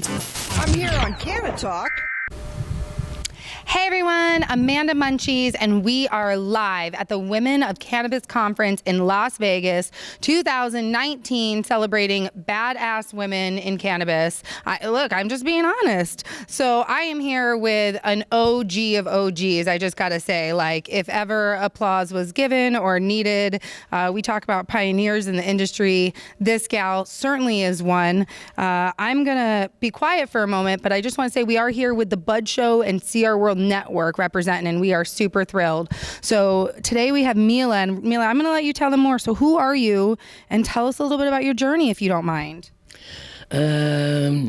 I'm here on CannaTalk. Hey everyone, Amanda Munchies, and we are live at the Women of Cannabis Conference in Las Vegas 2019, celebrating badass women in cannabis. Look, I'm just being honest. So I am here with an OG of OGs, I just gotta say. Like, if ever applause was given or needed, we talk about pioneers in the industry. This gal certainly is one. I'm gonna be quiet for a moment, but I just wanna say we are here with the Bud Show and CR World Network representing, and we are super thrilled. So today we have Mila, and Mila, I'm going to let you tell them more. So who are you, and tell us a little bit about your journey, if you don't mind. I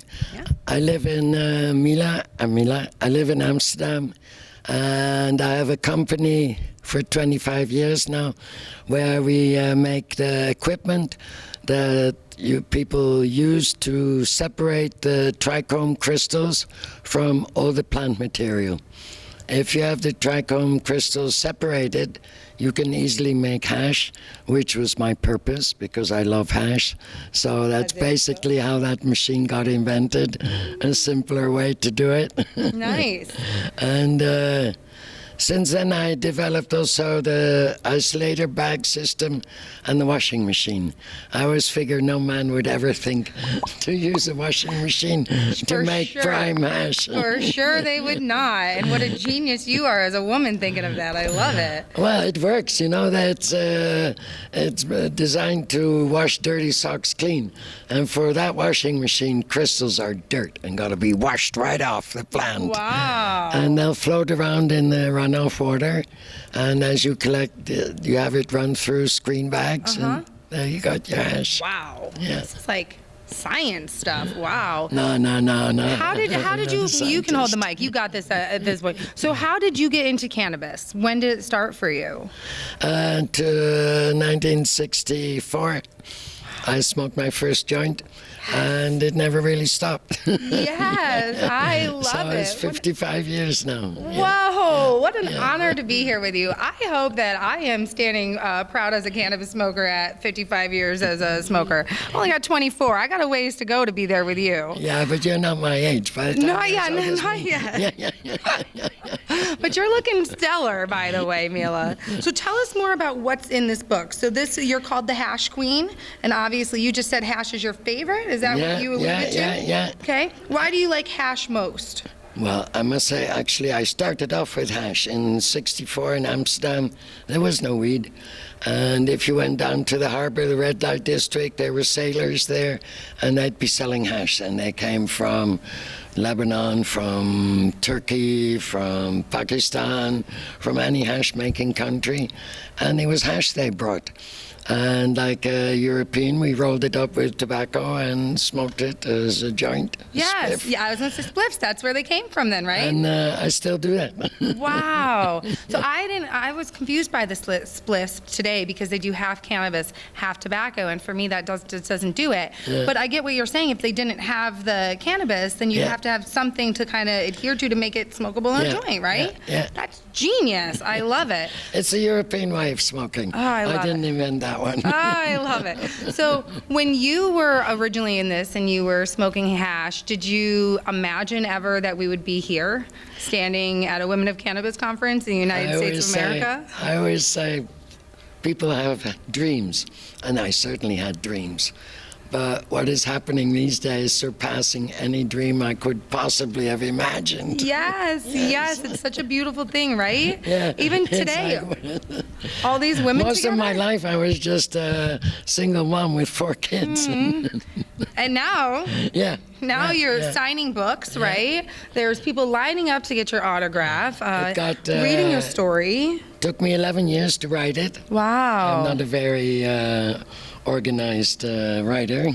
live in Mila. I live in Amsterdam, and I have a company for 25 years now, where we make the equipment that people use to separate the trichome crystals from all the plant material. If you have the trichome crystals separated, you can easily make hash, which was my purpose because I love hash. So that's basically how that machine got invented, a simpler way to do it. Nice. And since then, I developed also the isolator bag system and the washing machine. I always figured no man would ever think to use a washing machine to make prime hash. For sure they would not. And what a genius you are as a woman thinking of that. I love it. Well, it works. You know, it's designed to wash dirty socks clean. And for that washing machine, crystals are dirt and got to be washed right off the plant. Wow. And they'll float around in the runoff water, and as you collect, you have it run through screen bags, and there you got your hash. Wow. Yeah. This is like science stuff. Wow. No. How did you can hold the mic. You got this at this point. So how did you get into cannabis? When did it start for you? To 1964. I smoked my first joint, and it never really stopped. Yes, I love so it. it's 55 years now. Whoa, what an honor to be here with you. I hope that I am standing proud as a cannabis smoker at 55 years as a smoker. I only got 24. I got a ways to go to be there with you. Yeah, but you're not my age. By the time Not yet. Yeah. But you're looking stellar, by the way, Mila. So tell us more about what's in this book. So you're called the Hash Queen, and obviously you just said hash is your favorite. Is that what you alluded to? Yeah. Okay. Why do you like hash most? Well, I must say, actually, I started off with hash. In '64 in Amsterdam, there was no weed. And if you went down to the harbor, the red light district, there were sailors there, and they'd be selling hash. And they came from Lebanon, from Turkey, from Pakistan, from any hash-making country. And it was hash they brought. And like a European, we rolled it up with tobacco and smoked it as a joint. Yes, spliff. yeah, I was going to say spliffs. That's where they came from then, right? And I still do that. Wow. So I was confused by the spliffs today because they do half cannabis, half tobacco, and for me that just doesn't do it. Yeah. But I get what you're saying. If they didn't have the cannabis, then you'd have to have something to kind of adhere to make it smokable in a joint, right? Yeah. That's genius. I love it. It's a European way of smoking. Oh, I didn't invent that one. I love it. So when you were originally in this and you were smoking hash, did you imagine ever that we would be here standing at a Women of Cannabis conference in the United States of America? I always say people have dreams, and I certainly had dreams. But what is happening these days surpassing any dream I could possibly have imagined. Yes. It's such a beautiful thing, right? Yeah. Even today, all these women Most together? of my life I was just a single mom with 4 kids. And now, you're signing books, right? There's people lining up to get your autograph, reading your story. Took me 11 years to write it. Wow. I'm not a very organized writer.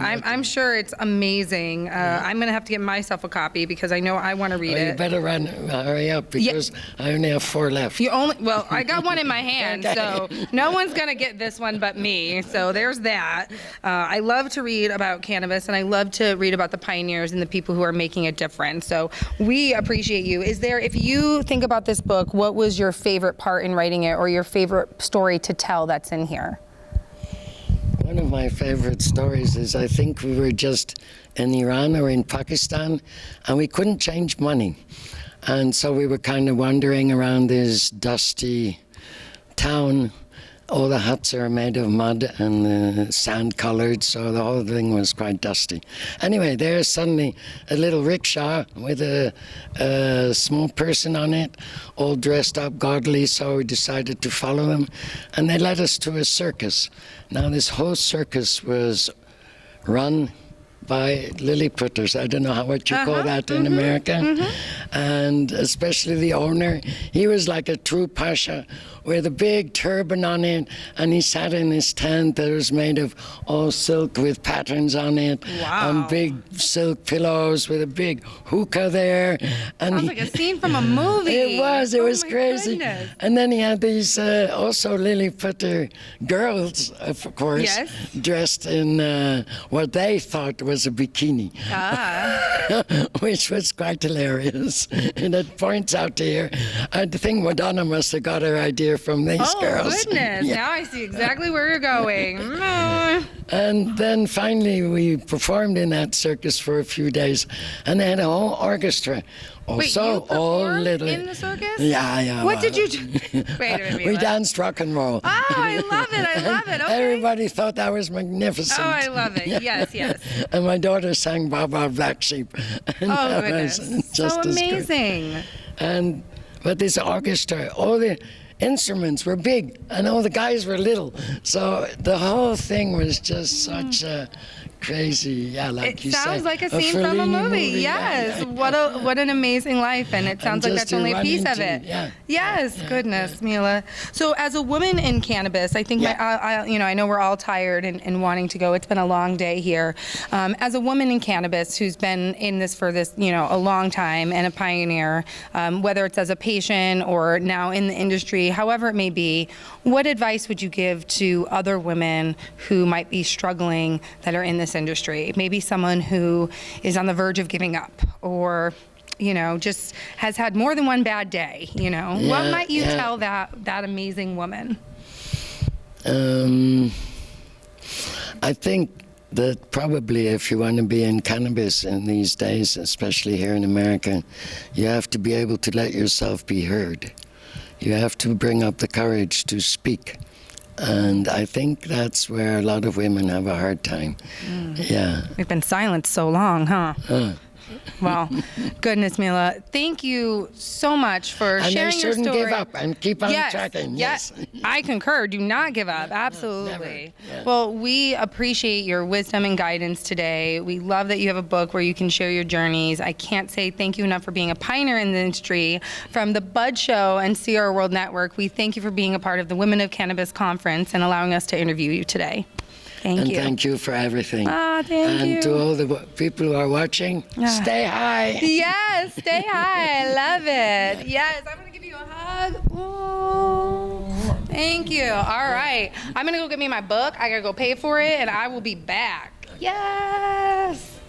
I'm sure it's amazing. I'm going to have to get myself a copy because I know I want to read it. You better hurry up because I only have 4 left. Well, I got one in my hand, so no one's going to get this one but me. So there's that. I love to read about cannabis, and I love to read about the pioneers and the people who are making a difference. So we appreciate you. If you think about this book, what was your favorite part in writing it or your favorite story to tell that's in here? One of my favorite stories is I think we were just in Iran or in Pakistan and we couldn't change money. And so we were kind of wandering around this dusty town. All the huts are made of mud and sand colored, so the whole thing was quite dusty. Anyway, there's suddenly a little rickshaw with a small person on it, all dressed up gaudily, so we decided to follow them. And they led us to a circus. Now, this whole circus was run by Lilliputters. I don't know what you call that in America. And especially the owner, he was like a true pasha with a big turban on it, and he sat in his tent that was made of all silk with patterns on it. Wow. And big silk pillows with a big hookah there. And Sounds like a scene from a movie. It was my crazy. goodness. And then he had these also Lilliputter girls, of course, Yes. dressed in what they thought was a bikini, which was quite hilarious. And it points out here, I think Madonna must have got her idea from these girls. Oh, goodness. Yeah. Now I see exactly where you're going. And then finally we performed in that circus for a few days, and they had a whole orchestra. Wait, Also, you all performed little in the circus? Yeah. What did you do? Wait a minute. We danced rock and roll. Oh, I love it. I love it. Okay. Everybody thought that was magnificent. Oh, I love it. Yes. And my daughter sang Baba Black Sheep. And Oh, that goodness. was So just as good. amazing. But this orchestra, all the instruments were big and all the guys were little. So the whole thing was just such a crazy, like It you say. sounds like a scene from a Fellini movie. Yeah, Yes. yeah. What an amazing life. And it sounds like just that's only to a run piece of into- it. yeah. Yes. Goodness, Mila. So as a woman in cannabis, I think I know we're all tired and wanting to go. It's been a long day here. As a woman in cannabis who's been in this for a long time and a pioneer, whether it's as a patient or now in the industry, however it may be, what advice would you give to other women who might be struggling that are in this industry? Maybe someone who is on the verge of giving up or just has had more than one bad day, what might you tell that amazing woman? I think that probably if you want to be in cannabis in these days, especially here in America, you have to be able to let yourself be heard. You have to bring up the courage to speak. And I think that's where a lot of women have a hard time. Yeah. We've been silent so long, huh? Well, goodness, Mila, thank you so much for And sharing your story. they shouldn't give up and keep on Yes, tracking. yes, I concur. Do not give up. Absolutely. Yeah. Well, we appreciate your wisdom and guidance today. We love that you have a book where you can share your journeys. I can't say thank you enough for being a pioneer in the industry. From the Bud Show and CR World Network, we thank you for being a part of the Women of Cannabis Conference and allowing us to interview you today. Thank you. Thank you for everything. Thank you. And to all the people who are watching, stay high. Yes, stay high. I love it. Yes, I'm going to give you a hug. Ooh. Thank you. All right. I'm going to go get me my book. I got to go pay for it, and I will be back. Yes.